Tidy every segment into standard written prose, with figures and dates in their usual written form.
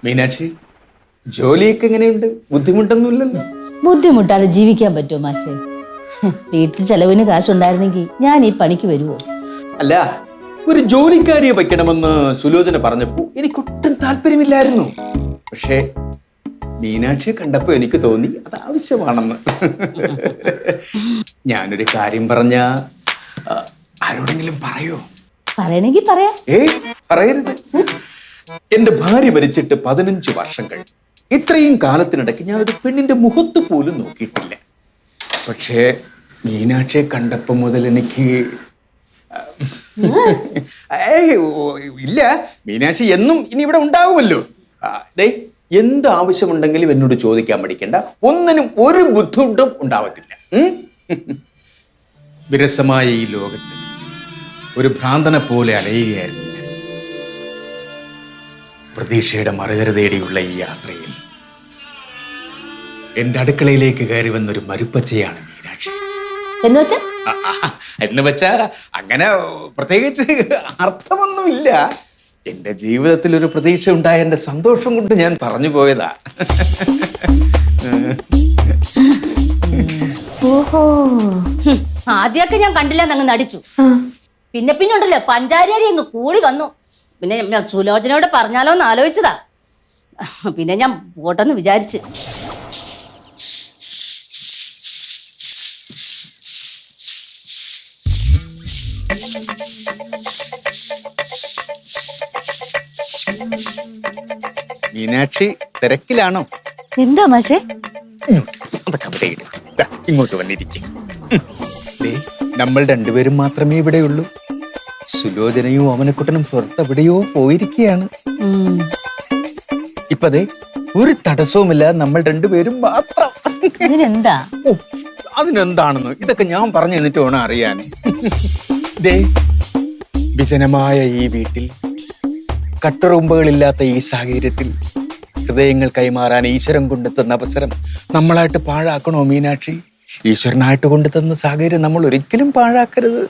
മീനാക്ഷി, ജോലിയൊക്കെ എങ്ങനെയുണ്ട്? ബുദ്ധിമുട്ടൊന്നുമില്ലല്ലോ? ബുദ്ധിമുട്ടാതെ ജീവിക്കാൻ പറ്റുമോ മാഷേ? വീട്ടിൽ ചെലവിന് കാശുണ്ടായിരുന്നെങ്കിൽ ഞാൻ ഈ പണിക്ക് വരുമോ? അല്ല, ഒരു ജോലിക്കാരിയെ വയ്ക്കണമെന്ന് സുലോചന പറഞ്ഞപ്പോ എനിക്കൊട്ടും താല്പര്യമില്ലായിരുന്നു. പക്ഷേ മീനാക്ഷിയെ കണ്ടപ്പോ എനിക്ക് തോന്നി അത് ആവശ്യമാണെന്ന്. ഞാനൊരു കാര്യം പറഞ്ഞ ആരോടെങ്കിലും പറയോ? പറയണെങ്കി പറയാം. പറയരുത്. എന്റെ ഭാര്യ മരിച്ചിട്ട് 15 വർഷം കഴിഞ്ഞു. ഇത്രയും കാലത്തിനിടയ്ക്ക് ഞാൻ ഒരു പെണ്ണിന്റെ മുഖത്ത് പോലും നോക്കിയിട്ടില്ല. പക്ഷേ മീനാക്ഷിയെ കണ്ടപ്പോ മുതൽ എനിക്ക് ഇല്ല, മീനാക്ഷി എന്നും ഇനി ഇവിടെ ഉണ്ടാവുമല്ലോ. എന്ത് ആവശ്യമുണ്ടെങ്കിലും എന്നോട് ചോദിക്കാൻ പഠിക്കണ്ട. ഒന്നിനും ഒരു ബുദ്ധിമുട്ടും ഉണ്ടാവത്തില്ല. വിരസമായ ഈ ലോകത്ത് ഒരു ഭ്രാന്തനെ പോലെ അലയുകയായിരുന്നു ഞാൻ. പ്രതീക്ഷയുടെ മറുകര തേടിയുള്ള ഈ യാത്രയിൽ എന്റെ അടുക്കളയിലേക്ക് കയറി വന്നൊരു മരുപ്പച്ചയാണ് മീനാക്ഷി. എന്ന് വെച്ചാ അങ്ങനെ പ്രത്യേകിച്ച് അർത്ഥമൊന്നുമില്ല. എന്റെ ജീവിതത്തിൽ ഒരു പ്രതീക്ഷ ഉണ്ടായ എന്റെ സന്തോഷം കൊണ്ട് ഞാൻ പറഞ്ഞു പോയതാ. ഓഹോ, ആദ്യമൊക്കെ ഞാൻ കണ്ടില്ലെന്ന് അങ്ങ് നടിച്ചു. പിന്നെ ഉണ്ടല്ലോ പഞ്ചാരി അങ്ങ് കൂടി വന്നു. പിന്നെ ഞാൻ സുലോചനയോട് പറഞ്ഞാലോ എന്ന് ആലോചിച്ചതാ. പിന്നെ ഞാൻ പോട്ടെന്ന് വിചാരിച്ച്. മീനാക്ഷി തിരക്കിലാണോ? എന്താ മാഷേ? അതൊക്കെ അവിടെ ഇടും. ഇങ്ങോട്ട് വന്നിരിക്കും. നമ്മൾ രണ്ടുപേരും മാത്രമേ ഇവിടെയുള്ളൂ. സുലോചനയും ഓമനക്കുട്ടനും പുറത്ത് എവിടെയോ പോയിരിക്കുകയാണ്. ഇപ്പതേ ഒരു തടസ്സവുമില്ല, നമ്മൾ രണ്ടുപേരും മാത്രം. അതിനെന്താ? അതിനെന്താണെന്ന് ഇതൊക്കെ ഞാൻ പറഞ്ഞു എന്നിട്ട് വേണം അറിയാൻ. ദേ, വിജനമായ ഈ വീട്ടിൽ, കട്ടുറുമ്പുകളില്ലാത്ത ഈ സാഹചര്യത്തിൽ ഹൃദയങ്ങൾ കൈമാറാൻ ഈശ്വരൻ കൊണ്ടുതന്ന അവസരം നമ്മളായിട്ട് പാഴാക്കണോ മീനാക്ഷി? ഈശ്വരനായിട്ട് കൊണ്ടുതന്ന സാഹചര്യം നമ്മൾ ഒരിക്കലും പാഴാക്കരുത്.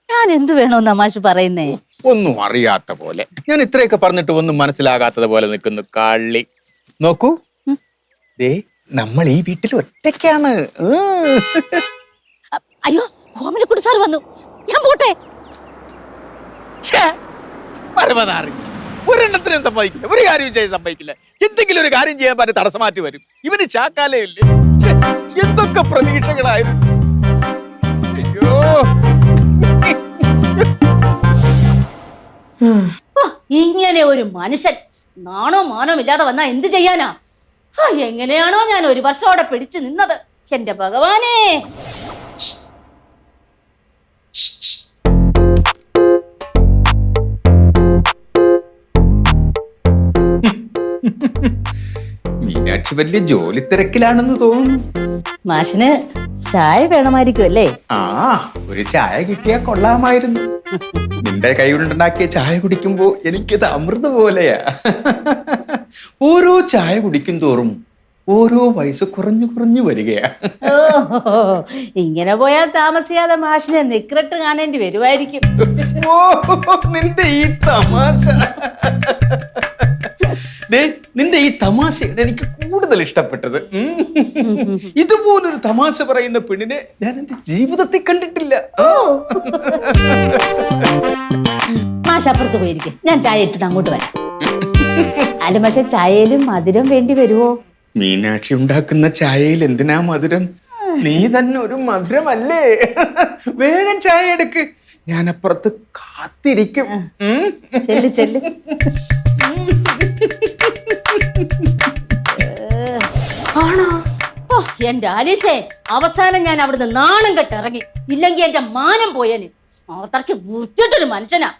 ഞാൻ എന്ത് വേണോന്നാ മാഷ് പറയുന്നേ? ഒന്നും അറിയാത്ത പോലെ. ഞാൻ ഇത്രയൊക്കെ പറഞ്ഞിട്ട് ഒന്നും മനസ്സിലാകാത്തത് പോലെ നിൽക്കുന്നു കള്ളി. നോക്കൂ, ദേ നമ്മൾ ഈ വീട്ടിൽ ഒറ്റയ്ക്കാണ്. അയ്യോ, ഓമനക്കുട്ടി സാർ വന്നു. ഞാൻ പോട്ടെ. ഒരെണ്ണത്തിനും സമ്മതിക്കില്ല, ഒരു കാര്യവും ചെയ്യാൻ സമ്മതിക്കില്ല. എന്തെങ്കിലും ഒരു കാര്യം ചെയ്യാൻ പറഞ്ഞ് തടസ്സമാറ്റി വരും. ഇവന് ചാക്കാലയില്ലേ? എന്തൊക്കെ പ്രതീക്ഷകളായിരുന്നു. അയ്യോ, ഇങ്ങനെ ഒരു മനുഷ്യൻ നാണോ മാനോ ഇല്ലാതെ വന്നാ എന്ത് ചെയ്യാനാ? എങ്ങനെയാണോ ഞാൻ ഒരു വർഷം അവിടെ പിടിച്ചു നിന്നത്. എന്റെ ഭഗവാനേ. മീനാക്ഷി വലിയ ജോലി തിരക്കിലാണെന്ന് തോന്നുന്നു. മാഷിന് ചായ വേണമായിരിക്കും അല്ലേ? ഒരു ചായ കിട്ടിയാ കൊള്ളാമായിരുന്നു. നിന്റെ കൈ കൊണ്ടുണ്ടാക്കിയ ചായ കുടിക്കുമ്പോ എനിക്കത് അമൃത പോലെയാ. ഓരോ ചായ കുടിക്കും തോറും ഓരോ വയസ്സ് കുറഞ്ഞു കുറഞ്ഞു വരികയാ. ഓഹോ, ഇങ്ങനെ പോയാൽ താമസിയാതെ മാഷിനെ നിക്കറിട്ട് കാണേണ്ടി വരുമായിരിക്കും. ഓ, നിന്റെ ഈ തമാശ, നിന്റെ ഈ തമാശയാണ് എനിക്ക് കൂടുതൽ ഇഷ്ടപ്പെട്ടത്. ഇതുപോലൊരു തമാശ പറയുന്ന പെണ്ണിനെ ഞാൻ എന്റെ ജീവിതത്തിൽ കണ്ടിട്ടില്ല. മാഷ് അപ്പുറത്ത് പോയിരിക്കും, ഞാൻ ചായ ഇട്ടിട്ട് അങ്ങോട്ട് വരാം. അല്ല പക്ഷെ ചായയിലും മധുരം വേണ്ടി വരുമോ? മീനാക്ഷി ഉണ്ടാക്കുന്ന ചായയിൽ എന്തിനാ മധുരം? നീ തന്നെ ഒരു മധുരമല്ലേ? വേഗം ചായ എടുക്ക്, ഞാൻ അപ്പുറത്ത് കാത്തിരിക്കും. ചെല്ല് ചെല്ല്. ആണോ? ഓ, എന്റെ ആലീസേ, അവസാനം ഞാൻ അവിടുന്ന് നാണം കെട്ടിറങ്ങി. ഇല്ലെങ്കിൽ എന്റെ മാനം പോയേന്. അത്രയ്ക്ക് വൃത്തിയിട്ടൊരു മനുഷ്യനാ.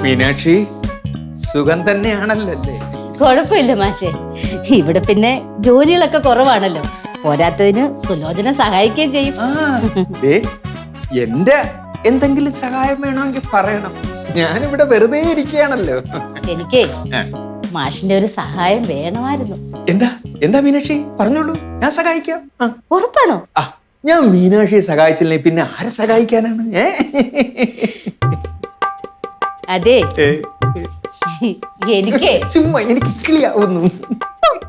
മീനാക്ഷി, സുഖം തന്നെയാണല്ലേ? കുഴപ്പമില്ല മാഷേ. ഇവിടെ പിന്നെ ജോലികളൊക്കെ കുറവാണല്ലോ. പോരാത്തതിന് സുലോചന സഹായിക്കുകയും ചെയ്യും. എന്റെ എന്തെങ്കിലും സഹായം വേണമെങ്കിൽ പറയണം. ഞാനിവിടെ വെറുതെ ഇരിക്കുകയാണല്ലോ. എനിക്കേ മാഷിന്റെ ഒരു സഹായം വേണമായിരുന്നു. എന്താ എന്താ മീനാക്ഷി പറഞ്ഞോളൂ, ഞാൻ സഹായിക്കാം. ഉറപ്പാണോ? ഞാൻ മീനാക്ഷിയെ സഹായിച്ചില്ലേ പിന്നെ ആരെ സഹായിക്കാനാണ്? അതെ, എനിക്ക് ചുമ്മാ എനിക്ക് കിളിയാവുന്നു.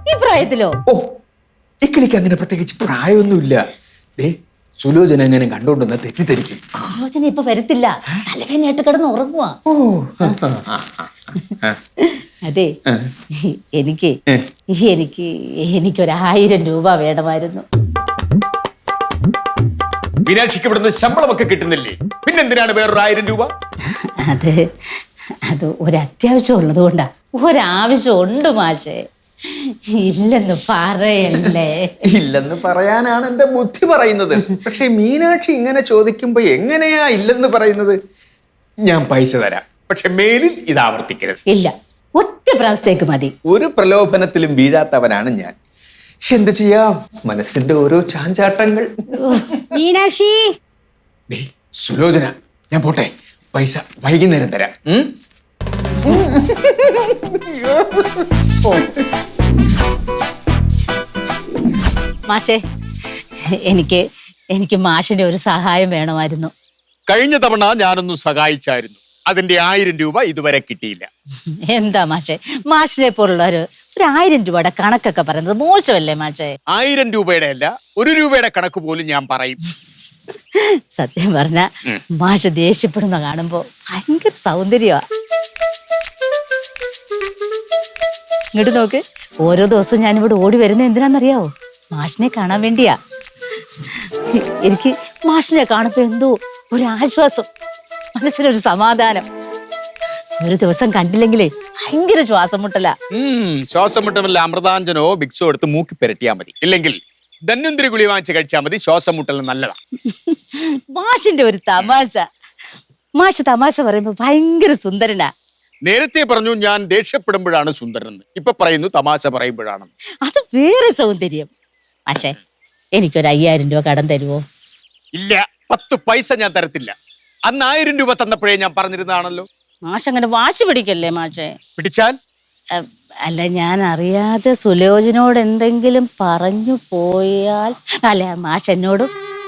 ഈ പ്രായത്തിലോ? ഓ, ഇക്കിളിക്ക് അങ്ങനെ പ്രത്യേകിച്ച് പ്രായമൊന്നുമില്ല. സുലോചന എങ്ങനെ കണ്ടോണ്ടെന്നാ തെറ്റിദ്ധരിക്കും. സുലോചന ഇപ്പൊ വരത്തില്ല, തലവേദനയായിട്ട് കിടന്ന് ഉറങ്ങുവാ. ഓ, അതെ, എനിക്ക് എനിക്കൊരു 1000 രൂപ വേണമായിരുന്നു. മീനാക്ഷിക്ക് ഇവിടുന്ന് ശമ്പളമൊക്കെ കിട്ടുന്നില്ലേ, പിന്നെന്തിനാണ് വേറൊരു 1000 രൂപ? അത് ഒരത്യാവശ്യം ഉള്ളത് കൊണ്ടാ. ഒരാവശ്യം ഉണ്ട് മാഷേ, ഇല്ലെന്ന് പറയല്ലേ. ഇല്ലെന്ന് പറയാനാണ് എന്റെ ബുദ്ധി പറയുന്നത്. പക്ഷെ മീനാക്ഷി ഇങ്ങനെ ചോദിക്കുമ്പോ എങ്ങനെയാ ഇല്ലെന്ന് പറയുന്നത്? ഞാൻ പൈസ തരാം, പക്ഷെ മേലിൽ ഇത് ആവർത്തിക്കരുത്. ഇല്ല, ഒറ്റ പ്രാവശ്യത്തേക്ക് മതി. ഒരു പ്രലോഭനത്തിലും വീഴാത്തവനാണ് ഞാൻ. എന്ത് ചെയ്യാം, മനസ്സിന്റെ ഓരോ ചാഞ്ചാട്ടങ്ങൾ. മീനാക്ഷി, സുലോചന, ഞാൻ പോട്ടെ, പൈസ വൈകുന്നേരം തരാം. മാഷേ, എനിക്ക് മാഷിന്റെ ഒരു സഹായം വേണമായിരുന്നു. കഴിഞ്ഞ തവണ ഞാനൊന്ന് സഹായിച്ചായിരുന്നു, അതിന്റെ 1000 രൂപ ഇതുവരെ കിട്ടിയില്ല. എന്താ മാഷേ, മാഷിനെ പോലുള്ളൊരു 1000 രൂപയുടെ കണക്കൊക്കെ പറയുന്നത് മോശമല്ലേ മാഷേ? 1000 രൂപയുടെ അല്ല, 1 രൂപയുടെ കണക്ക് പോലും ഞാൻ പറയും. സത്യം പറഞ്ഞ മാഷ് ദേഷ്യപ്പെടുന്ന കാണുമ്പോ ഭയങ്കര സൗന്ദര്യമാ. ഇങ്ങോട്ട് നോക്ക്, ഓരോ ദിവസവും ഞാനിവിടെ ഓടി വരുന്നത് എന്തിനാണെന്നറിയാവോ? മാഷിനെ കാണാൻ വേണ്ടിയാ. എനിക്ക് മാഷിനെ കാണുമ്പോ എന്തോ ഒരു ആശ്വാസം, മനസ്സിലൊരു സമാധാനം. ഒരു ദിവസം കണ്ടില്ലെങ്കിലേ ഭയങ്കര ശ്വാസം മുട്ടല. ശ്വാസം മുട്ടമല്ല, അമൃതാഞ്ജനോ ബിക്സോ എടുത്ത് മൂക്കി പെരട്ടിയാ മതി, ഇല്ലെങ്കിൽ ധന്വന്തിരി ഗുളി വാങ്ങിച്ച് കഴിച്ചാൽ മതി. ശ്വാസം മുട്ടൽ നല്ലതാ. മാഷിന്റെ ഒരു തമാശ. മാഷ് തമാശ പറയുമ്പോ ഭയങ്കര സുന്ദരനാ. നേരത്തെ പറഞ്ഞു ഞാൻ ദേഷ്യപ്പെടുമ്പോഴാണ് സുന്ദരനെന്ന്, ഇപ്പൊ പറയുന്നു തമാശ പറയുമ്പോഴാണെന്ന്. അത് വേറെ സൗന്ദര്യം. മാഷേ, എനിക്കൊരു 5000 രൂപ കടം തരുവോ? ഇല്ല, 10 പൈസ ഞാൻ തരത്തില്ല. അന്ന് 1000 രൂപ തന്നപ്പോഴേ ഞാൻ പറഞ്ഞിരുന്നതാണല്ലോ. മാഷ് അങ്ങനെ വാശി പിടിക്കല്ലേ മാഷേ. പിടിച്ചാൽ അല്ല, ഞാൻ അറിയാതെ സുലോചനോട് എന്തെങ്കിലും പറഞ്ഞു പോയാൽ. അല്ല, മാഷ് എന്നോട്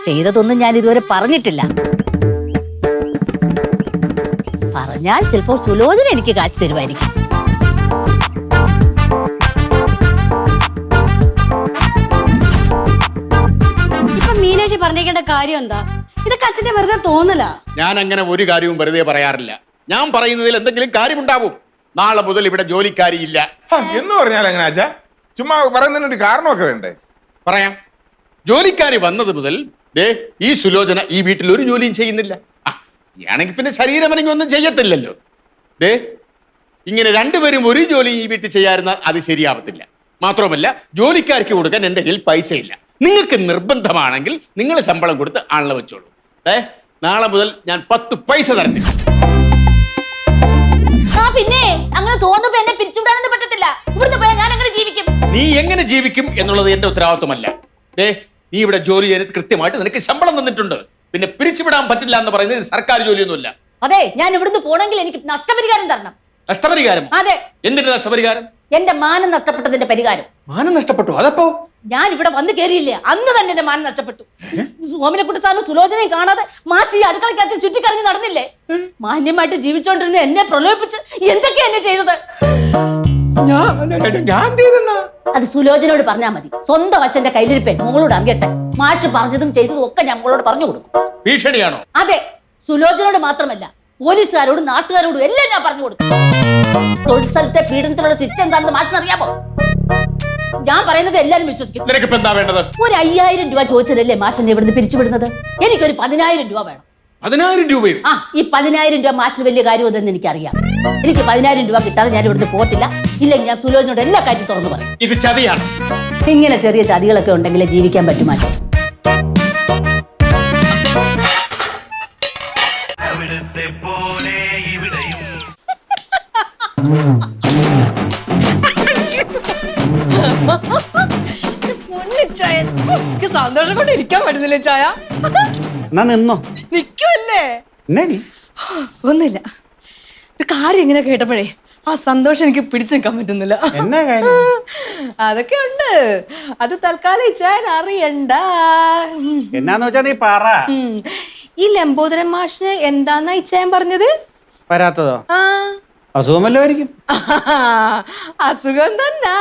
ചെയ്തതൊന്നും ഞാൻ ഇതുവരെ പറഞ്ഞിട്ടില്ല. പറഞ്ഞാൽ ചിലപ്പോൾ സുലോചന എനിക്ക് കാശ് തരുമായിരിക്കും. ഇപ്പൊ മീനാക്ഷി പറഞ്ഞേക്കേണ്ട കാര്യം എന്താ? ഇതൊക്കെ അച്ഛന്റെ വെറുതെ തോന്നല. ഞാൻ അങ്ങനെ ഒരു കാര്യവും വെറുതെ പറയാറില്ല. ഞാൻ പറയുന്നതിൽ എന്തെങ്കിലും കാര്യമുണ്ടാവും. നാളെ മുതൽ ഇവിടെ ജോലിക്കാരിയില്ല. എന്ന് പറഞ്ഞാൽ എങ്ങനെ അച്ഛാ? ചുമ്മാ പറയുന്നതിനൊരു കാരണമൊക്കെ വേണ്ടേ? പറയാം. ജോലിക്കാരി വന്നത് മുതൽ ഈ സുലോചന ഈ വീട്ടിൽ ഒരു ജോലിയും ചെയ്യുന്നില്ല. ആണെങ്കിൽ പിന്നെ ശരീരമനങ്ങി ഒന്നും ചെയ്യത്തില്ലല്ലോ. ഇങ്ങനെ രണ്ടുപേരും ഒരു ജോലി ഈ വീട്ടിൽ ചെയ്യാറുന്ന അത് ശരിയാവത്തില്ല. മാത്രമല്ല, ജോലിക്കാർക്ക് കൊടുക്കാൻ എൻ്റെ കയ്യിൽ പൈസയില്ല. നിങ്ങൾക്ക് നിർബന്ധമാണെങ്കിൽ നിങ്ങൾ ശമ്പളം കൊടുത്ത് ആളെ വെച്ചോളൂ. നാളെ മുതൽ ഞാൻ 10 പൈസ തരത്തില്ല. പിന്നെ അങ്ങനെ തോന്നുമ്പോ എന്നെ പിരിച്ചുവിടാനൊന്നും പറ്റത്തില്ല. ഇവിടുന്ന് പോയാൽ ഞാൻ എങ്ങനെ ജീവിക്കും? നീ എങ്ങനെ ജീവിക്കും എന്നുള്ളത് എന്റെ ഉത്തരവാദിത്വമല്ല. നീ ഇവിടെ ജോലി ചെയ്ത് കൃത്യമായിട്ട് നിനക്ക് ശമ്പളം തന്നിട്ടുണ്ട്. പിന്നെ പിരിച്ചുവിടാൻ പറ്റില്ല എന്ന് പറയുന്നത് സർക്കാർ ജോലിയൊന്നുമില്ല. അതെ, ഞാൻ ഇവിടുന്ന് പോണെങ്കിൽ എനിക്ക് നഷ്ടപരിഹാരം തരണം. നഷ്ടപരിഹാരം? അതെ. എന്തിന്റെ നഷ്ടപരിഹാരം? എന്റെ മാനം നഷ്ടപ്പെട്ടതിന്റെ പരിഹാരം. മാനം നഷ്ടപ്പെട്ടു? അതപ്പോ? ഞാൻ ഇവിടെ വന്ന് കയറിയില്ലേ, അന്ന് തന്നെ എന്റെ മാനം നഷ്ടപ്പെട്ടു. സോമിനെക്കുട്ടി സാറിന് സുലോചനയും കാണാതെ മാഷ് ഈ അടുക്കളക്കകത്ത് ചുറ്റിക്കറങ്ങി നടന്നില്ലേ? മാന്യമായിട്ട് ജീവിച്ചോണ്ടിരുന്ന എന്നെ പ്രലോഭിപ്പിച്ച് എന്തൊക്കെയാ എന്നെ ചെയ്തത്? അത് സുലോചനയോട് പറഞ്ഞാൽ മതി. സ്വന്തം അച്ഛന്റെ കയ്യിലിരിപ്പേ മോളോട് അറിയട്ടെ. മാഷ് പറഞ്ഞതും ചെയ്തതും ഒക്കെ ഞാൻ മോളോട് പറഞ്ഞു കൊടുക്കും. ഭീഷണിയാണോ? അതെ, സുലോചനയോട് മാത്രമല്ല, പോലീസുകാരോടും നാട്ടുകാരോടും എല്ലാം ഞാൻ പറഞ്ഞു കൊടുക്കും. തൊഴിൽ സ്ഥലത്തെ പീഡനത്തിലുള്ള ശിക്ഷ എന്താണെന്ന് മാഷിന് അറിയാമോ? ഞാൻ പറയുന്നത് എല്ലാരും വിശ്വസിക്കും. നിനക്കിപ്പോ എന്താ വേണ്ടത്? ഒരു 5000 രൂപ ചോദിച്ചതല്ലേ മാഷിനെ ഇവിടുന്ന് പിരിച്ചുവിടുന്നത്? എനിക്കൊരു 10000 രൂപ വേണം. 10000 രൂപയോ? ഈ 10000 രൂപ മാഷിന് വലിയ കാര്യമെന്ന് എനിക്കറിയാം. എനിക്ക് 10000 രൂപ കിട്ടാതെ ഞാൻ ഇവിടുന്ന് പോകത്തില്ല. ഇല്ലെങ്കിൽ ഞാൻ സുലോചനയോട് എല്ലാ കാര്യം തുറന്നു പറയും. ഇത് ചതിയാണ്. ഇങ്ങനെ ചെറിയ ചതികളൊക്കെ ഉണ്ടെങ്കിലേ ജീവിക്കാൻ പറ്റും മാഷ്. സന്തോഷം കൊണ്ട് ഇരിക്കാൻ പറ്റുന്നില്ലേ ചായ? നിന്നോ നിക്കല്ലേ? ഒന്നുമില്ല, ഒരു കാര്യം ഇങ്ങനെ കേട്ടപ്പോഴേ ആ സന്തോഷം എനിക്ക് പിടിച്ചു നിൽക്കാൻ പറ്റുന്നില്ല. എന്നാ കാര്യം? അതൊക്കെ ഉണ്ട്. അത് തൽക്കാലം ഇച്ചാൻ അറിയണ്ട. എന്നാന്ന് വെച്ചാ നീ പറ. ഈ ലംബോദരൻ മാഷിന് എന്താന്നാ ഇച്ചാൻ പറഞ്ഞത്? വരാത്തതോ? ആ അസുഖം വല്ലതായിരിക്കും. അസുഖം തന്നെ.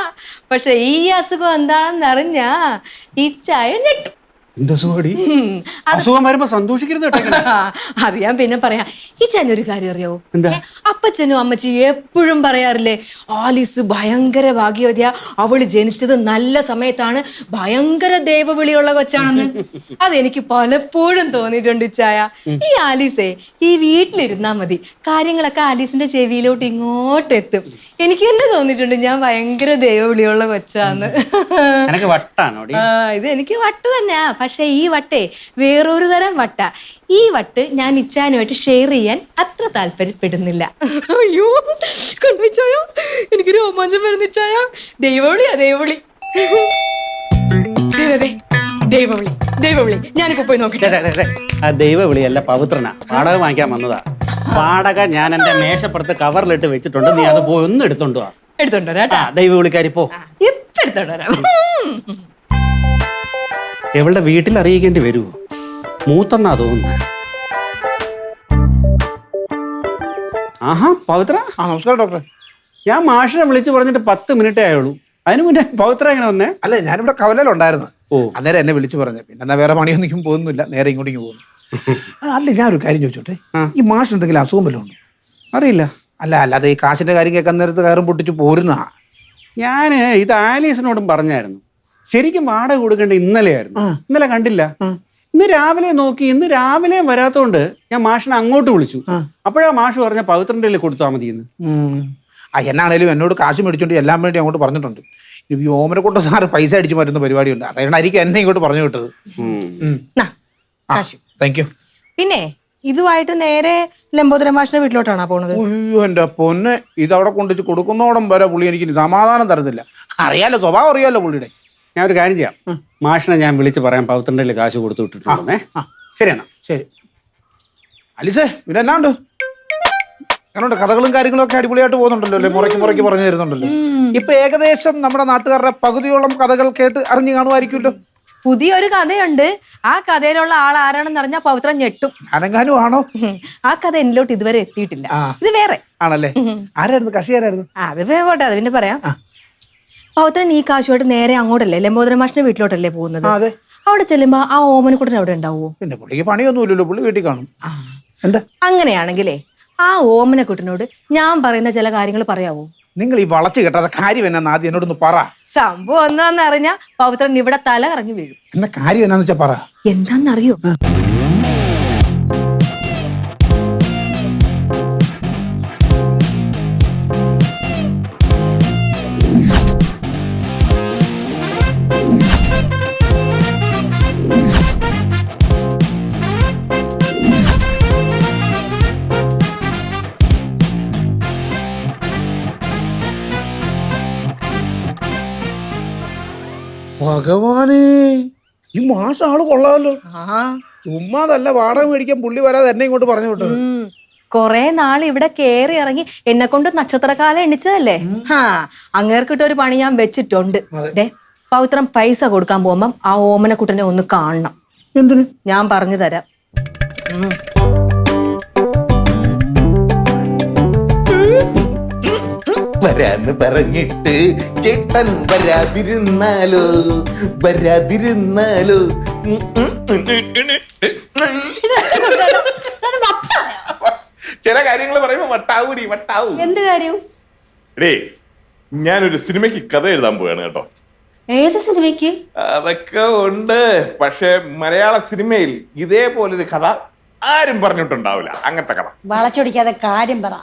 പക്ഷെ ഈ അസുഖം എന്താണെന്ന് അറിഞ്ഞാ ഇച്ചായ ഞെട്ടും. എന്താ സുഖടി? അസുഖം വരുമ്പോ സന്തോഷിക്കരുത് കേട്ടോ ഇങ്ങനെ. അത് ഞാൻ പിന്നെ പറയാം. ഈ ഒരു കാര്യം അറിയാവോ? എന്താ? അപ്പച്ചനും അമ്മച്ചിയും എപ്പോഴും പറയാറില്ലേ, ആലീസ് ഭയങ്കര ഭാഗ്യവതിയാ, അവള് ജനിച്ചത് നല്ല സമയത്താണ്, ഭയങ്കര ദൈവവിളിയുള്ള കൊച്ചാണെന്ന്. അതെനിക്ക് പലപ്പോഴും തോന്നിയിട്ടുണ്ട് ഇച്ചായ. ഈ ആലീസേ ഈ വീട്ടിലിരുന്നാ മതി, കാര്യങ്ങളൊക്കെ ആലീസിന്റെ ചെവിയിലോട്ട് ഇങ്ങോട്ട് എത്തും. എനിക്ക് തന്നെ തോന്നിയിട്ടുണ്ട് ഞാൻ ഭയങ്കര ദൈവവിളിയുള്ള കൊച്ചാന്ന്. എനക്ക് വട്ടാണോടി? ഇത് എനിക്ക് വട്ട് തന്നെയാ. പക്ഷെ ഈ വട്ടേ വേറൊരു തരം വട്ട. ഈ വട്ട് ഞാൻ ഇച്ചാനുമായിട്ട് ഷെയർ ചെയ്യാൻ അത്ര താല്പര്യപ്പെടുന്നില്ല. അയ്യോ കണ്ടുവച്ചായോ, എനിക്ക് രോമാഞ്ചം വരുന്നിച്ചായ. ദൈവവിളിയാ ദൈവവിളി. ദൈവവിളി ദൈവവിളി. ഞാനിപ്പോ പോയി നോക്കിട്ടെ. ആ ദൈവവിളിയല്ല, പവിത്രനാ. വാടക വാങ്ങിക്കാൻ വന്നതാ. വാടക ഞാൻ എന്റെ മേശപ്പുറത്ത് കവറിലിട്ട് വെച്ചിട്ടുണ്ട്. നീ അത് പോയി ഒന്ന് എടുത്തോണ്ട് വാ. എടുത്തോണ്ട് വരാം. ദൈവവിളിക്കാരി പോ. ഇപ്പൊ എടുത്തോണ്ട് വരാം. എവളുടെ വീട്ടിൽ അറിയിക്കേണ്ടി വരുമോ? മൂത്തെന്നാ തോന്നുന്നു. ആഹാ പവിത്ര. നമസ്കാരം ഡോക്ടറെ. ഞാൻ മാഷിനെ വിളിച്ചു പറഞ്ഞിട്ട് 10 മിനിറ്റേ ആയുള്ളൂ. അതിന് മുന്നേ പവിത്ര എങ്ങനെ വന്നേ? അല്ല, ഞാനിവിടെ കവലയിലുണ്ടായിരുന്നു. ഓ, അന്നേരം എന്നെ വിളിച്ചു പറഞ്ഞ, പിന്നെ എന്നാ വേറെ പണിയൊന്നും പോകുന്നില്ല, നേരെ ഇങ്ങോട്ടേക്ക് പോകുന്നു. അല്ല, ഞാനൊരു കാര്യം ചോദിച്ചോട്ടെ, ഈ മാഷിന് എന്തെങ്കിലും അസുഖം വല്ലതും ഉണ്ടോ? അറിയില്ല. അല്ല, അല്ലാതെ ഈ കാശിന്റെ കാര്യം കേൾക്കാൻ നേരത്ത് കയറും പൊട്ടിച്ച് പോരുന്നാ. ഞാൻ ഇത് ആലീസിനോടും പറഞ്ഞായിരുന്നു. ശരിക്കും വാടക കൊടുക്കേണ്ട ഇന്നലെയായിരുന്നു. ഇന്നലെ കണ്ടില്ല. ഇന്ന് രാവിലെ നോക്കി, ഇന്ന് രാവിലെ വരാത്തോണ്ട് ഞാൻ മാഷിനെ അങ്ങോട്ട് വിളിച്ചു. അപ്പോഴാ മാഷ് പറഞ്ഞ പവിത്രൻ്റെ കൊടുത്താൽ മതി എന്ന്. എന്നാണേലും എന്നോട് കാശ് മേടിച്ചോണ്ട് എല്ലാം വേണ്ടി അങ്ങോട്ട് പറഞ്ഞിട്ടുണ്ട്. ഈ ഓമനക്കൊണ്ട് സാറ് പൈസ അടിച്ചു മാറ്റുന്ന പരിപാടിയുണ്ട്. അതുകൊണ്ടായിരിക്കും എന്നെ ഇങ്ങോട്ട് പറഞ്ഞു വിട്ടത്. Thank you. പിന്നെ ഇതുമായിട്ട് നേരെ ലംബോദരൻ മാഷിന്റെ വീട്ടിലോട്ടാണോ പോണത്? അയ്യോ എന്റെ പൊന്നെ, ഇതവിടെ കൊണ്ടുവച്ച് കൊടുക്കുന്നോടം വരെ പുള്ളി എനിക്ക് സമാധാനം തരുന്നില്ല. അറിയാലോ, സ്വഭാവം അറിയാലോ പുള്ളിയുടെ. ഞാൻ ഒരു കാര്യം ചെയ്യാം, മാഷിനെ ഞാൻ വിളിച്ച് പറയാം പവിത്രൻ്റെ കാശ് കൊടുത്തു വിട്ടിട്ടുണ്ടേ. ശരി എന്നാ. ശരി അലിസേ, പിന്നെ എന്നാണ്ട് അങ്ങനെയുണ്ട്? കഥകളും കാര്യങ്ങളും ഒക്കെ അടിപൊളിയായിട്ട് പോകുന്നുണ്ടല്ലോ അല്ലേ? മുറയ്ക്ക് പറഞ്ഞു തരുന്നുണ്ടല്ലോ. ഇപ്പൊ ഏകദേശം നമ്മുടെ നാട്ടുകാരുടെ പകുതിയോളം കഥകൾ കേട്ട് അറിഞ്ഞു കാണുമായിരിക്കുമല്ലോ. പുതിയൊരു കഥയുണ്ട്. ആ കഥയിലുള്ള ആൾ ആരാണെന്ന് അറിഞ്ഞാൽ പവിത്രം ഞെട്ടും. അനങ്ങാനും ആണോ? ആ കഥ എന്നിലോട്ട് ഇതുവരെ എത്തിയിട്ടില്ല. ഇത് വേറെ ആണല്ലേ? ആരായിരുന്നു? കക്ഷി ആരായിരുന്നു? അത് പോട്ടെ, അത് പിന്നെ പറയാം. പവിത്രൻ ഈ കാശുമായിട്ട് നേരെ അങ്ങോട്ടല്ലേ, ലംബോദരൻ മാഷിന്റെ വീട്ടിലോട്ടല്ലേ പോകുന്നത്? അവിടെ ചെല്ലുമ്പോ ആ ഓമനക്കുട്ടൻ അവിടെ ഉണ്ടാവുമോ? പിന്നെ പുള്ളിക്ക് പണിയൊന്നുമില്ലല്ലോ, പുള്ളി വീട്ടിൽ കാണും. എന്താ? അങ്ങനെയാണെങ്കിലേ ആ ഓമനക്കുട്ടനോട് ഞാൻ പറയുന്ന ചില കാര്യങ്ങൾ പറയാവോ? നിങ്ങൾ ഈ വളച്ചു കേട്ടാതെ കാര്യം എന്നാന്ന് ആദ്യം എന്നോടൊന്ന് പറ. സംഭവം എന്താന്ന് അറിഞ്ഞാ പവിത്രൻ ഇവിടെ തല കറങ്ങി വീഴും. എന്നാ കാര്യം എന്നാന്ന് വെച്ചാ പറ. എന്താന്നറിയോ? ഭഗവാനേ, ഈ മാസം ആള് കൊള്ളാമല്ലോ. ചുമ്മാതല്ല വാടക മേടിക്കാൻ പുള്ളി വരാതെ എന്നെ ഇങ്ങോട്ട് പറഞ്ഞു വിട്ടത്. കൊറേ നാൾ ഇവിടെ കേറി ഇറങ്ങി എന്നെ കൊണ്ട് നക്ഷത്രകാലം എണ്ണിച്ചതല്ലേ. അങ്ങേർക്കിട്ട ഒരു പണി ഞാൻ വെച്ചിട്ടുണ്ട്. പവിത്രം പൈസ കൊടുക്കാൻ പോകുമ്പം ആ ഓമനക്കുട്ടനെ ഒന്ന് കാണണം. എന്തിന്? ഞാൻ പറഞ്ഞു തരാം. വരാന്ന് പറഞ്ഞിട്ട് ചേട്ടൻ വരാതിരുന്നാലോ വരാതിരുന്നാലോ. ചില കാര്യങ്ങൾ പറയുമ്പോ വട്ടാവൂടി വട്ടാവൂ. എന്ത് കാര്യം? എടേ, ഞാനൊരു സിനിമയ്ക്ക് കഥ എഴുതാൻ പോവാണ് കേട്ടോ. ഏത് സിനിമയ്ക്ക്? അതൊക്കെ ഉണ്ട്, പക്ഷെ മലയാള സിനിമയിൽ ഇതേപോലൊരു കഥ ആരും പറഞ്ഞിട്ടുണ്ടാവില്ല. അങ്ങനത്തെ കഥ. വളച്ചൊടിക്കാതെ കാര്യം പറ.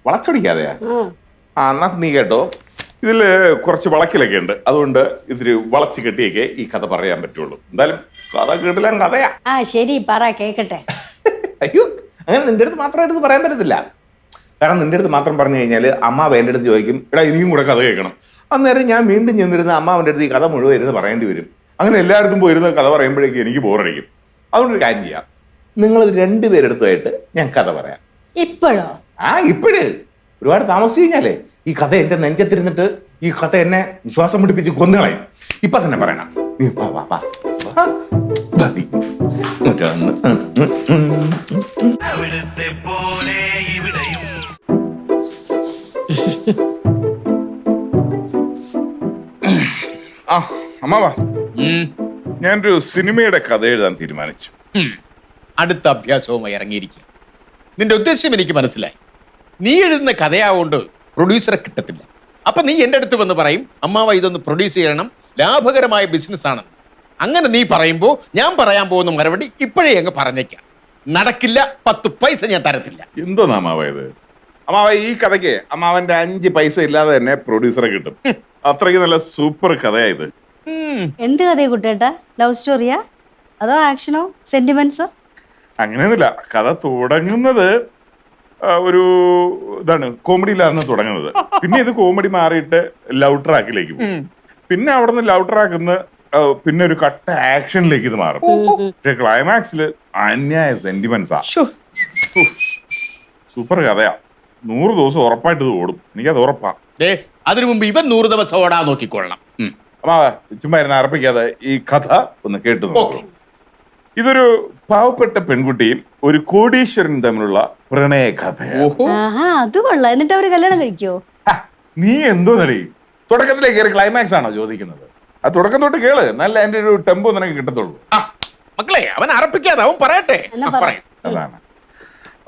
വളച്ചൊടിക്കാതെയാ? എന്നാ നീ കേട്ടോ, ഇതില് കുറച്ച് വളക്കിലൊക്കെ ഉണ്ട്. അതുകൊണ്ട് ഇതില് വളച്ച് കെട്ടിയൊക്കെ ഈ കഥ പറയാൻ പറ്റുള്ളൂ. എന്തായാലും കഥ കേട്ടില്ല, കഥയാ. ശരി, പറ കേക്കട്ടെ. അയ്യോ, അങ്ങനെ നിന്റെ അടുത്ത് മാത്രമായിട്ട് ഇത് പറയാൻ പറ്റത്തില്ല. കാരണം നിന്റെ അടുത്ത് മാത്രം പറഞ്ഞു കഴിഞ്ഞാൽ അമ്മാവ് എൻ്റെ അടുത്ത് ചോദിക്കും, എടാ ഇനിയും കൂടെ കഥ കേൾക്കണം. അന്നേരം ഞാൻ വീണ്ടും ചെന്നിരുന്ന അമ്മാവൻ്റെ അടുത്ത് ഈ കഥ മുഴുവൻ ഇരുന്ന് പറയേണ്ടി വരും. അങ്ങനെ എല്ലായിടത്തും പോയിരുന്ന കഥ പറയുമ്പോഴേക്കും എനിക്ക് ബോറടിക്കും. അതുകൊണ്ടൊരു കാര്യം ചെയ്യാം, നിങ്ങൾ രണ്ടുപേരെടുത്തായിട്ട് ഞാൻ കഥ പറയാം. ഇപ്പോഴോ? ഇപ്പോഴേ ഒരുപാട് താമസിച്ചു കഴിഞ്ഞാലേ ഈ കഥ എന്റെ നെഞ്ചത്തിരുന്നിട്ട് ഈ കഥ എന്നെ ശ്വാസം പിടിപ്പിച്ച് കൊന്നുകളയും. ഇപ്പൊ തന്നെ പറയണം. നീ വാ വാ വാ വാ. വാ നീ. ഇങ്ങോട്ട് വന്ന്. ആ അമ്മാവാ, ഞാനൊരു സിനിമയുടെ കഥ എഴുതാൻ തീരുമാനിച്ചു. അടുത്ത അഭ്യാസവുമായി ഇറങ്ങിയിരിക്കുക. നിന്റെ ഉദ്ദേശം എനിക്ക് മനസ്സിലായി. നീ എഴുതുന്ന കഥയാവുകൊണ്ട് പ്രൊഡ്യൂസറെ കിട്ടത്തില്ല. അപ്പൊ നീ എൻ്റെ അടുത്ത് വന്ന് പറയും, അമ്മാവ ഇതൊന്ന് പ്രൊഡ്യൂസ് ചെയ്യണം, ലാഭകരമായ ബിസിനസ് ആണ്. അങ്ങനെ നീ പറയുമ്പോൾ ഞാൻ പറയാൻ പോകുന്ന മറുപടി ഇപ്പോഴേ അങ്ങ് പറഞ്ഞേക്കാം. നടക്കില്ല, 10 പൈസ ഞാൻ തരത്തില്ല. എന്തോന്നാ അമ്മാവ ഇത്? അമ്മാവ ഈ കഥയ്ക്ക് അമ്മാവന്റെ 5 പൈസ ഇല്ലാതെ തന്നെ പ്രൊഡ്യൂസറെ കിട്ടും. അത്രയ്ക്ക് നല്ല സൂപ്പർ കഥയായത്. എന്ത് കഥയാ കുട്ടേട്ടാ? ലവ് സ്റ്റോറിയാ അതോ ആക്ഷനോ സെന്റിമെന്റ്സോ? അങ്ങനെയൊന്നുമില്ല. കഥ തുടങ്ങുന്നത് ഒരു ഇതാണ്, കോമഡിയിലാണ് തുടങ്ങുന്നത്. പിന്നെ ഇത് കോമഡി മാറിയിട്ട് ലവ് ട്രാക്കിലേക്ക് പോകും. പിന്നെ അവിടെ നിന്ന് ലവ് ട്രാക്കിന്ന് പിന്നെ ഒരു കട്ട ആക്ഷനിലേക്ക് ഇത് മാറും. പക്ഷെ ക്ലൈമാക്സിൽ അന്യായ സെന്റിമെന്റ്സാ. സൂപ്പർ കഥയാ. 100 ദിവസം ഉറപ്പായിട്ട് ഇത് ഓടും. എനിക്കത് ഉറപ്പാ. അതിനു മുമ്പ് ഇവൻ 100 ദിവസം ഓടാൻ നോക്കിക്കൊള്ളണം. അമ്മാ ചുമ്മാ ഇരുന്ന് അർപ്പിക്കാതെ ഈ കഥ ഒന്ന് കേട്ടു നോക്കും. ഇതൊരു പാവപ്പെട്ട പെൺകുട്ടിയും ഒരു കോടീശ്വരനും തമ്മിലുള്ള പ്രണയ കഥയാണ്. ആഹാ, അത് കൊള്ളാം. എന്നിട്ട് അവര് കല്യാണം കഴിക്കോ? നീ എന്തോ നടി തുടക്കത്തിലേക്ക് കയറി ക്ലൈമാക്സ് ആണോ ചോദിക്കുന്നത്? ആ തുടക്കം തൊട്ട് കേള്, നല്ല അതിന്റെ ഒരു ടെമ്പോ നിനക്ക് കിട്ടത്തുള്ളൂ. മക്കളെ, അവൻ അറപ്പിക്കാതെ അവൻ പറയട്ടെ. അതാണ്.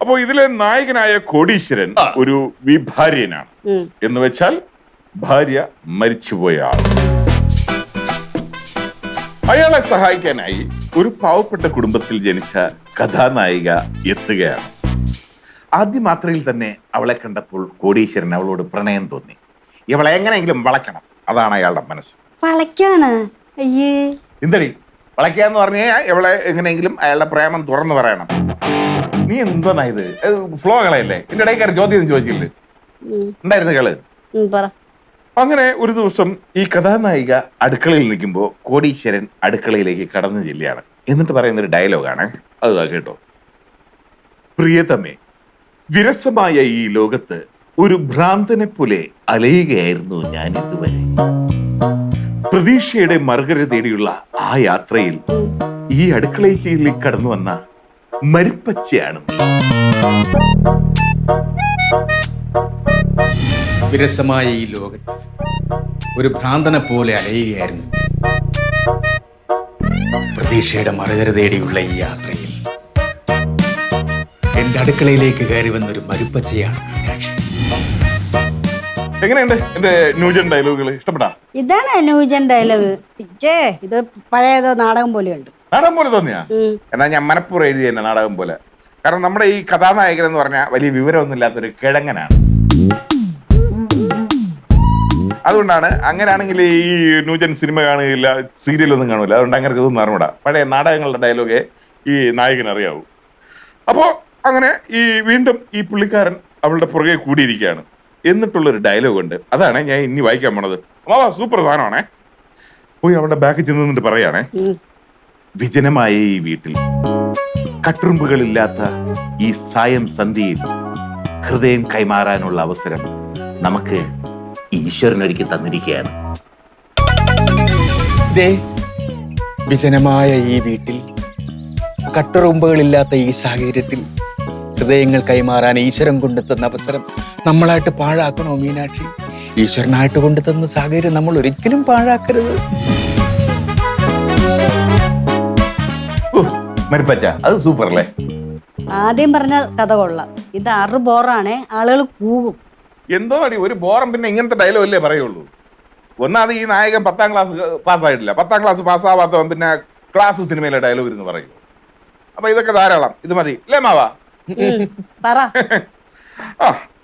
അപ്പോ ഇതിലെ നായകനായ കോടീശ്വരൻ ഒരു വിഭാര്യനാണ്. എന്ന് വെച്ചാൽ ഭാര്യ മരിച്ചുപോയ ആൾ. അയാളെ സഹായിക്കാനായി ഒരു പാവപ്പെട്ട കുടുംബത്തിൽ ജനിച്ച കഥാനായിക എത്തുകയാണ്. ആദ്യ മാത്രയിൽ തന്നെ അവളെ കണ്ടപ്പോൾ കോടീശ്വരൻ അവളോട് പ്രണയം തോന്നി. ഇവളെ എങ്ങനെയെങ്കിലും വളയ്ക്കണം, അതാണ് അയാളുടെ മനസ്സ്. വളയ്ക്കാണ്? അയ്യേ, എന്തടി വളയ്ക്കാന്ന് പറഞ്ഞു കഴിഞ്ഞാൽ ഇവളെ എങ്ങനെയെങ്കിലും അയാളുടെ പ്രേമം തുറന്നു പറയണം. നീ എന്തോന്നാ ഇത്? ഫ്ലോ കളയല്ലേ? എന്റെ ഇടയിൽ കയറി ചോദ്യം ചോദിച്ചില്ലേ? ഉണ്ടായിരുന്നു കേള്. പറ. അങ്ങനെ ഒരു ദിവസം ഈ കഥാനായിക അടുക്കളയിൽ നിൽക്കുമ്പോൾ കോടീശ്വരൻ അടുക്കളയിലേക്ക് കടന്നു ചെല്ലുകയാണ്. എന്നിട്ട് പറയുന്നൊരു ഡയലോഗാണ്, അത് കേട്ടോ. പ്രിയതമേ, വിരസമായ ഈ ലോകത്ത് ഒരു ഭ്രാന്തനെ പോലെ അലയുകയായിരുന്നു ഞാൻ ഇതുവരെ. പ്രതീക്ഷയുടെ മറുകര തേടിയുള്ള ആ യാത്രയിൽ ഈ അടുക്കളയിലേക്ക് കടന്നു വന്ന മരുപ്പച്ചയാണ്. വിരസമായ ഈ ലോകത്ത് ഒരു ഭ്രാന്തനെ പോലെ അലയുകയായിരുന്നു. പ്രതീക്ഷയുടെ മറുകര തേടിയുള്ള ഈ യാത്രയിൽ എന്റെ അടുക്കളയിലേക്ക് കയറി വന്നൊരു മരുപ്പച്ചയാണ് മീനാക്ഷി. എങ്ങനെയുണ്ട് എന്റെ ന്യൂജൻ ഡയലോഗുകൾ? ഇഷ്ടപ്പെട്ടാ? ഇതാണ് ന്യൂജൻ ഡയലോഗ്. ഇത് പഴയതോ നാടകം പോലെയുണ്ട്. നാടകം പോലെ തോന്നിയാ? എന്നാ ഞാൻ മനപ്പൂർവ്വം എഴുതി തന്നെ നാടകം പോലെ. കാരണം നമ്മുടെ ഈ കഥാനായകൻ എന്ന് പറഞ്ഞാൽ വലിയ വിവരമൊന്നും ഇല്ലാത്തൊരു കിഴങ്ങനാണ്. അതുകൊണ്ടാണ്. അങ്ങനെയാണെങ്കിൽ ഈ ന്യൂജൻ സിനിമ കാണുകയില്ല, സീരിയലൊന്നും കാണൂല. അതുകൊണ്ട് അങ്ങനെ ഇതൊന്നും അറിഞ്ഞൂടാ. പഴയ നാടകങ്ങളുടെ ഡയലോഗേ ഈ നായകൻ അറിയാവൂ. അപ്പോൾ അങ്ങനെ ഈ വീണ്ടും ഈ പുള്ളിക്കാരൻ അവളുടെ പുറകെ കൂടിയിരിക്കുകയാണ്. എന്നിട്ടുള്ളൊരു ഡയലോഗ് ഉണ്ട്, അതാണ് ഞാൻ ഇനി വായിക്കാൻ പോണത്. അമ്മാവാ സൂപ്പർ സാധനമാണേ. പോയി അവളുടെ ബാക്കിൽ ചെന്ന് നിന്നിട്ട് പറയാണേ. വിജനമായ ഈ വീട്ടിൽ, കട്ടുറുമ്പുകളില്ലാത്ത ഈ സായം സന്ധ്യയിൽ ഹൃദയം കൈമാറാനുള്ള അവസരം നമുക്ക് ഈശ്വരനൊരുക്കി തന്നിരിക്കുകയാണ്. വിജനമായ ഈ വീട്ടിൽ, കട്ടുറുമ്പുകളില്ലാത്ത ഈ സാഹചര്യത്തിൽ ഹൃദയങ്ങൾ കൈമാറാൻ ഈശ്വരൻ കൊണ്ടുതന്ന അവസരം നമ്മളായിട്ട് പാഴാക്കണോ മീനാക്ഷി? ഈശ്വരനായിട്ട് കൊണ്ടുതന്ന സാഹചര്യം നമ്മൾ ഒരിക്കലും പാഴാക്കരുത്. മരുപ്പച്ച, അത് സൂപ്പർ അല്ലേ? ആദ്യം പറഞ്ഞ കഥ കൊള്ളാം. ഇത് 6 ബോറാണേ, ആളുകൾ കൂവും. എന്തോ അടി ഒരു ബോറം. പിന്നെ ഇങ്ങനത്തെ ഡയലോഗ് അല്ലേ പറയുള്ളൂ. ഒന്നാമത് ഈ നായകൻ 10ാം ക്ലാസ് പാസ്സായിട്ടില്ല. 10ാം ക്ലാസ് പാസ്സാവാത്തവൻ പിന്നെ ക്ലാസ് സിനിമയിലെ ഡയലോഗ് ഇരുന്ന് പറയൂ. അപ്പൊ ഇതൊക്കെ ധാരാളം, ഇത് മതി അല്ലേ മാവാ? പറ.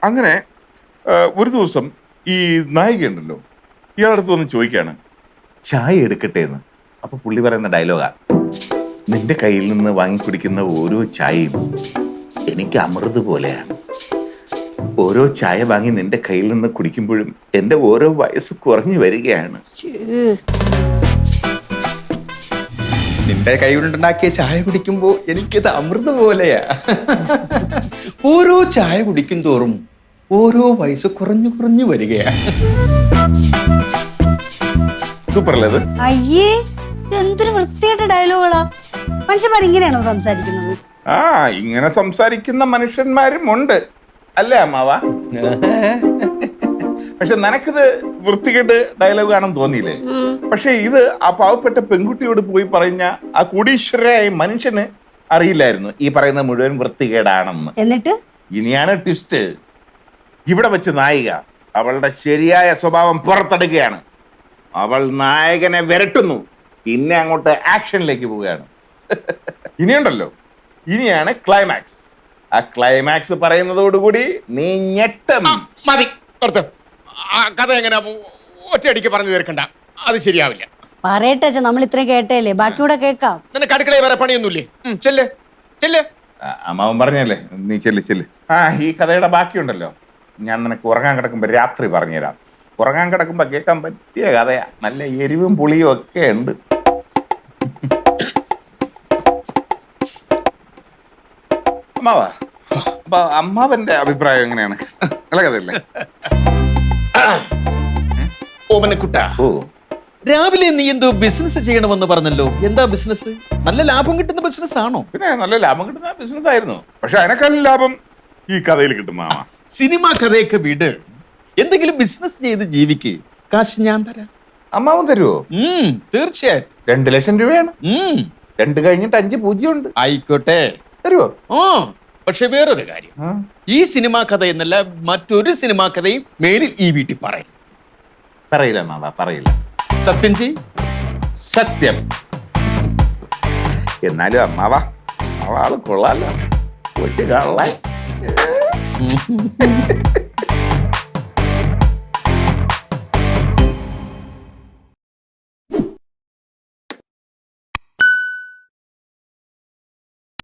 അങ്ങനെ ഒരു ദിവസം ഈ നായിക ഉണ്ടല്ലോ, ഇയാളടുത്ത് വന്ന് ചോദിക്കാണ്, ചായ എടുക്കട്ടെ എന്ന്. അപ്പൊ പുള്ളി പറയുന്ന ഡയലോഗാ, നിന്റെ കയ്യിൽ നിന്ന് വാങ്ങിക്കുടിക്കുന്ന ഓരോ ചായയും എനിക്ക് അമൃത് പോലെയാണ്. ഓരോ ചായ വാങ്ങി നിന്റെ കയ്യിൽ നിന്ന് കുടിക്കുമ്പോഴും എന്റെ ഓരോ വയസ്സ് കുറഞ്ഞു വരികയാണ്. നിന്റെ കൈകൊണ്ടുണ്ടാക്കിയ ചായ കുടിക്കുമ്പോ എനിക്കത് അമൃത് പോലെയാ. ഓരോ ചായ കുടിക്കും തോറും ഓരോ വയസ്സ് കുറഞ്ഞു കുറഞ്ഞു വരികയാണ്. സൂപ്പർ അല്ലേ ഇത്? അയ്യേ ഇത് എന്തൊരു വൃത്തിയായിട്ട ഡയലോഗുകളാ. മനുഷ്യന്മാർ ഇങ്ങനെയാണോ സംസാരിക്കുന്നത്? ആ, ഇങ്ങനെ സംസാരിക്കുന്ന മനുഷ്യന്മാരും ഉണ്ട് അല്ലേ അമ്മാവ? പക്ഷെ നിനക്കിത് വൃത്തികെട്ട് ഡയലോഗ് ആണെന്ന് തോന്നിയില്ലേ? പക്ഷെ ഇത് ആ പാവപ്പെട്ട പെൺകുട്ടിയോട് പോയി പറഞ്ഞ ആ കോടീശ്വരയായ മനുഷ്യന് അറിയില്ലായിരുന്നു ഈ പറയുന്ന മുഴുവൻ വൃത്തികേടാണെന്ന്. എന്നിട്ട് ഇനിയാണ് ട്വിസ്റ്റ്. ഇവിടെ വെച്ച് നായിക അവളുടെ ശരിയായ സ്വഭാവം പുറത്തെടുക്കുകയാണ്. അവൾ നായകനെ വിരട്ടുന്നു. പിന്നെ അങ്ങോട്ട് ആക്ഷനിലേക്ക് പോവുകയാണ്. ഇനിയുണ്ടല്ലോ, ഇനിയാണ് ക്ലൈമാക്സ്. ആ ക്ലൈമാക്സ് പറയുന്നതോടുകൂടി നീ ഞെട്ടും. മതി നിർത്ത്. ആ കഥ എങ്ങനെ ഒറ്റയടിക്ക് പറഞ്ഞു തീർക്കണ്ട, അത് ശരിയാവില്ല. പറയട്ടെ അച്ഛാ, നമ്മൾ ഇത്രയും കേട്ടേലേ, ബാക്കിയൂടെ കേക്കാം. നിനക്ക് അടുക്കളയിൽ വേറെ പണിയൊന്നുമില്ലേ? ചെല്ല് ചെല്ല്. അമ്മാവൻ പറഞ്ഞല്ലേ, നീ ചെല്ല്. ആ, ഈ കഥയുടെ ബാക്കിയുണ്ടല്ലോ ഞാൻ നിനക്ക് ഉറങ്ങാൻ കിടക്കുമ്പോ രാത്രി പറഞ്ഞുതരാം. ഉറങ്ങാൻ കിടക്കുമ്പോ കേൾക്കാൻ പറ്റിയ കഥയാ. നല്ല എരിവും പുളിയും ഒക്കെ ഉണ്ട്. അമ്മാവാ, അപ്പൊ അമ്മാവന്റെ അഭിപ്രായം എങ്ങനെയാണ്? നല്ല കഥയല്ലേ? ഓമനക്കുട്ട, ഓ, രാവിലെ നീ എന്തോ ബിസിനസ് ചെയ്യണമെന്ന് പറഞ്ഞല്ലോ. എന്താ ബിസിനസ്? നല്ല ലാഭം കിട്ടുന്ന ബിസിനസ് ആണോ? പിന്നെ നല്ല ലാഭം കിട്ടുന്ന ബിസിനസ് ആയിരുന്നു. പക്ഷെ അതിനേക്കാളും ലാഭം ഈ കഥയിൽ കിട്ടും മാമ. സിനിമ കഥയൊക്കെ വിട്, എന്തെങ്കിലും ബിസിനസ് ചെയ്ത് ജീവിക്ക്. കാശ് ഞാൻ തരാം. അമ്മാവൻ തരുവോ? തീർച്ചയായിട്ടും. 2 ലക്ഷം രൂപയാണ്. 2 കഴിഞ്ഞിട്ട് 5 പൂജ്യം ഉണ്ട്. ആയിക്കോട്ടെ, തരുവോ? പക്ഷെ വേറൊരു കാര്യം, ഈ സിനിമാ കഥ എന്നല്ല മറ്റൊരു സിനിമാ കഥയും മേലിൽ ഈ വീട്ടിൽ പറയും. പറയില്ല മാമ, പറയില്ല. സത്യം ചെയ്. സത്യം. എന്നാലും അമ്മാവ ആള് കൊള്ളാലോ. കൊച്ചു കള്ളൻ.